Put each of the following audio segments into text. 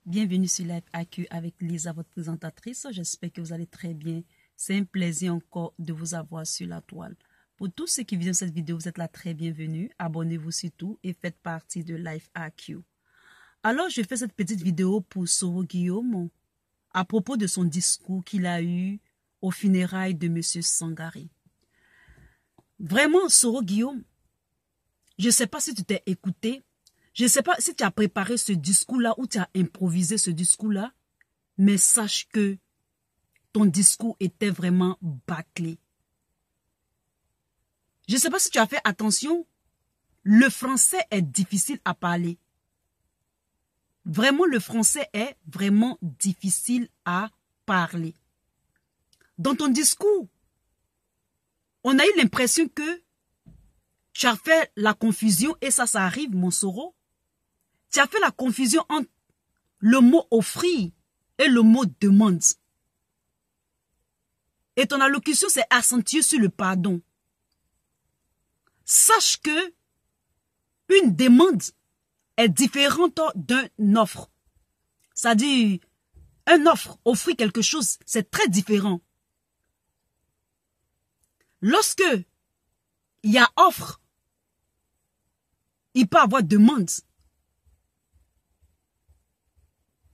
Bienvenue sur Life AQ avec Lisa, votre présentatrice. J'espère que vous allez très bien. C'est un plaisir encore de vous avoir sur la toile. Pour tous ceux qui viennent cette vidéo, vous êtes là très bienvenue. Abonnez-vous surtout et faites partie de Life AQ. Alors, je fais cette petite vidéo pour Soro Guillaume à propos de son discours qu'il a eu aux funérailles de M. Sangaré. Vraiment, Soro Guillaume, je ne sais pas si tu t'es écouté. Je ne sais pas si tu as préparé ce discours-là ou tu as improvisé ce discours-là, mais sache que ton discours était vraiment bâclé. Je ne sais pas si tu as fait attention, le français est difficile à parler. Vraiment, le français est vraiment difficile à parler. Dans ton discours, on a eu l'impression que tu as fait la confusion, et ça arrive, mon Soro. Tu as fait la confusion entre le mot offrir et le mot demande. Et ton allocution s'est accentuée sur le pardon. Sache que une demande est différente d'une offre. C'est-à-dire, une offre, offrir quelque chose, c'est très différent. Lorsque il y a offre, il peut y avoir demande.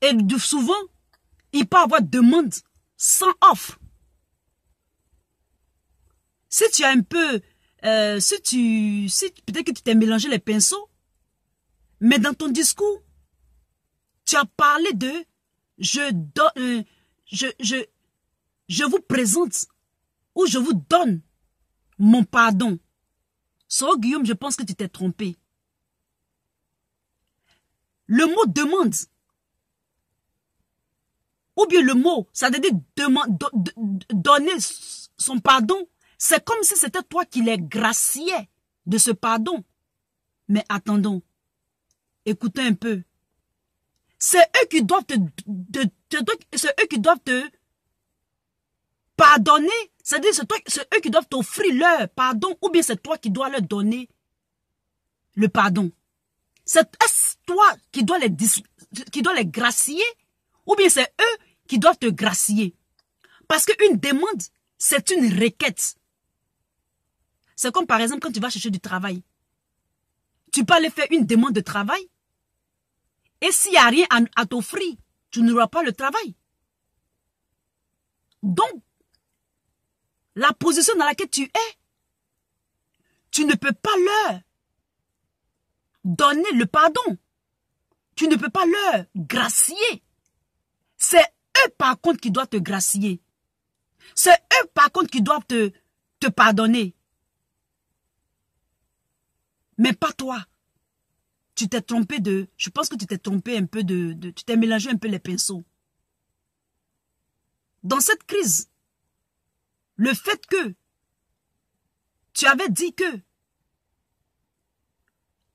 Et souvent, il peut y avoir demande sans offre. Si tu as un peu, peut-être que tu t'es mélangé les pinceaux, mais dans ton discours, tu as parlé de je vous présente ou je vous donne mon pardon. Soro Guillaume, je pense que tu t'es trompé. Le mot demande, ou bien le mot, ça veut dire donner son pardon, c'est comme si c'était toi qui les graciais de ce pardon. Mais attendons, écoutez un peu. C'est eux qui doivent te pardonner, c'est-à-dire c'est eux qui doivent t'offrir leur pardon, ou bien c'est toi qui dois leur donner le pardon. C'est toi qui dois les gracier, ou bien c'est eux qui doivent te gracier. Parce qu'une demande, c'est une requête. C'est comme par exemple quand tu vas chercher du travail. Tu peux aller faire une demande de travail. Et s'il n'y a rien à t'offrir, tu n'auras pas le travail. Donc, la position dans laquelle tu es, tu ne peux pas leur donner le pardon. Tu ne peux pas leur gracier. C'est eux par contre qui doivent te gracier. C'est eux par contre qui doivent te pardonner. Mais pas toi. Tu t'es trompé je pense que tu t'es trompé un peu tu t'es mélangé un peu les pinceaux. Dans cette crise, le fait que tu avais dit que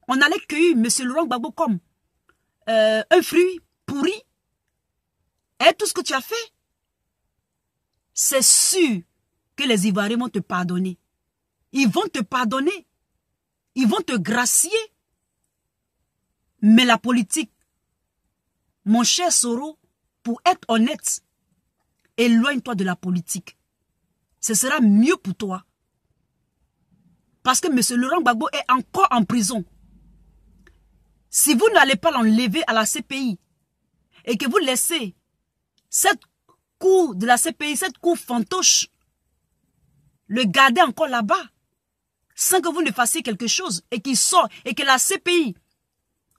on allait cueillir M. Laurent Gbagbo comme un fruit pourri, et tout ce que tu as fait, c'est sûr que les Ivoiriens vont te pardonner. Ils vont te pardonner. Ils vont te gracier. Mais la politique, mon cher Soro, pour être honnête, éloigne-toi de la politique. Ce sera mieux pour toi. Parce que M. Laurent Gbagbo est encore en prison. Si vous n'allez pas l'enlever à la CPI et que vous laissez cette cour de la CPI, cette cour fantoche, le garder encore là-bas, sans que vous ne fassiez quelque chose et qu'il sort et que la CPI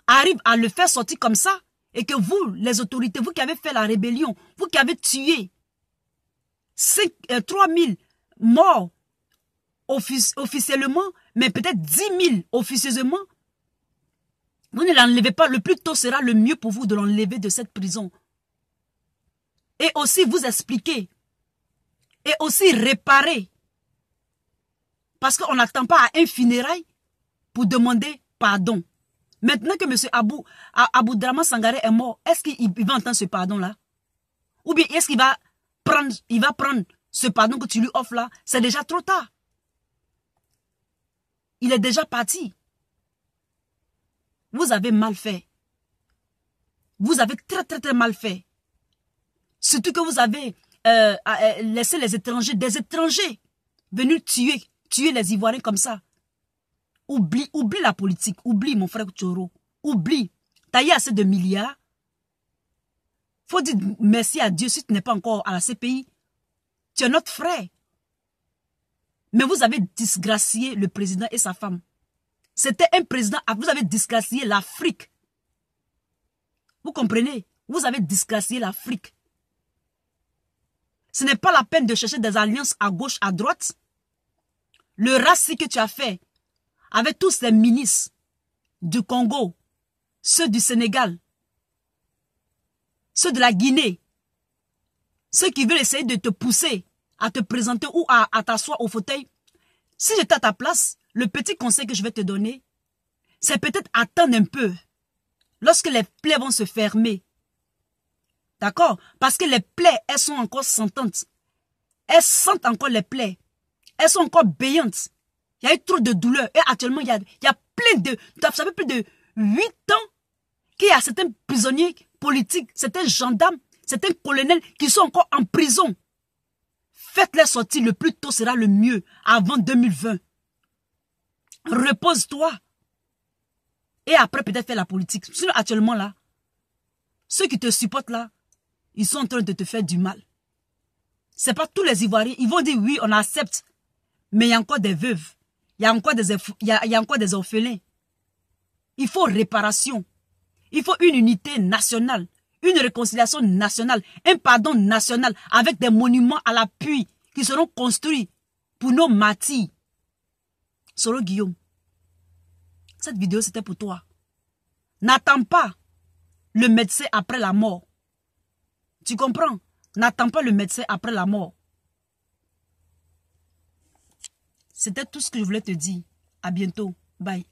arrive à le faire sortir comme ça et que vous, les autorités, vous qui avez fait la rébellion, vous qui avez tué 3000 morts officiellement, mais peut-être 10 000 officieusement, vous ne l'enlevez pas, le plus tôt sera le mieux pour vous de l'enlever de cette prison. Et aussi vous expliquer, et aussi réparer. Parce qu'on n'attend pas à un funérail pour demander pardon. Maintenant que M. Aboudraman Sangaré est mort, est-ce qu'il va entendre ce pardon-là? Ou bien est-ce qu'il va prendre ce pardon que tu lui offres là? C'est déjà trop tard. Il est déjà parti. Vous avez mal fait. Vous avez très mal fait. Surtout que vous avez laissé les étrangers, des étrangers, venir tuer les Ivoiriens comme ça. Oublie la politique. Oublie, mon frère Tchoro. Oublie. T'as eu assez de milliards. Faut dire merci à Dieu si tu n'es pas encore à la CPI. Tu es notre frère. Mais vous avez disgracié le président et sa femme. C'était un président. Vous avez disgracié l'Afrique. Vous comprenez? Vous avez disgracié l'Afrique. Ce n'est pas la peine de chercher des alliances à gauche, à droite. Le racisme que tu as fait avec tous ces ministres du Congo, ceux du Sénégal, ceux de la Guinée, ceux qui veulent essayer de te pousser à te présenter ou à t'asseoir au fauteuil. Si j'étais à ta place, le petit conseil que je vais te donner, c'est peut-être attendre un peu lorsque les plaies vont se fermer. D'accord? Parce que les plaies, elles sont encore sentantes. Elles sentent encore les plaies. Elles sont encore béantes. Il y a eu trop de douleur. Et actuellement, il y a plein de... Ça fait plus de 8 ans qu'il y a certains prisonniers politiques, certains gendarmes, certains colonels qui sont encore en prison. Faites-les sortir le plus tôt sera le mieux, avant 2020. Repose-toi. Et après, peut-être faire la politique. Sinon, actuellement, là, ceux qui te supportent, là, ils sont en train de te faire du mal. C'est pas tous les Ivoiriens. Ils vont dire, oui, on accepte. Mais il y a encore des veuves. Il y a encore des orphelins. Il faut réparation. Il faut une unité nationale. Une réconciliation nationale. Un pardon national avec des monuments à l'appui qui seront construits pour nos martyrs. Soro Guillaume, cette vidéo c'était pour toi. N'attends pas le médecin après la mort. Tu comprends? N'attends pas le médecin après la mort. C'était tout ce que je voulais te dire. À bientôt. Bye.